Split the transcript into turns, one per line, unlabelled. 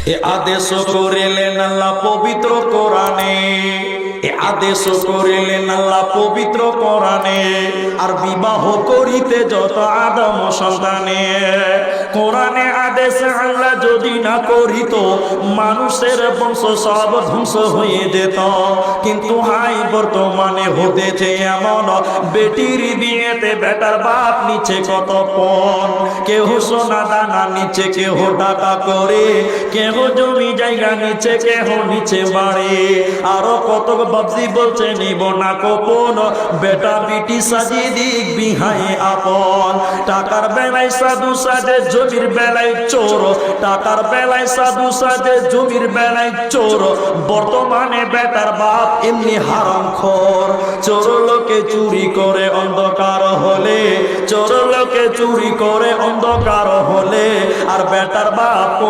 এ আদেশ করিলেন আল্লাহ পবিত্র কোরআনে, এ আদেশ করিলেন আল্লাহ পবিত্র কোরআনে। আর বিবাহ করিতে যত আদম সন্তানে, কোরআনে আদেশ আল্লাহ যদি না করিত মানুষের বংশ সব ধ্বংস হয়ে যেত। কিন্তু হাই বর্তমানে হতেছে এমন, বেটির বিয়েতে বেটার বাপ নিচে কত পণ, কেহ সোনা দানা নিচে, কেহ টাকা করে, কেহ জমি জায়গা নিচে, কেহ নিচে বাড়ে, আরো কত বাবজি বলছে নিব না গোপন, বেটা বিটি সাজিয়ে দিক বিহাই আপন। টাকার বেলায় সাধু সাজে, জমির বেলায় চোর, টাকার বেলায় সাধু সাজে, জমির বেলায় চোর। বর্তমানে বেটার বাপ এমনি হারামখোর, চোর লোকে চুরি করে অন্ধকার হলে, চোর লোকে চুরি করে অন্ধকার হলে, আর বেটার বাপ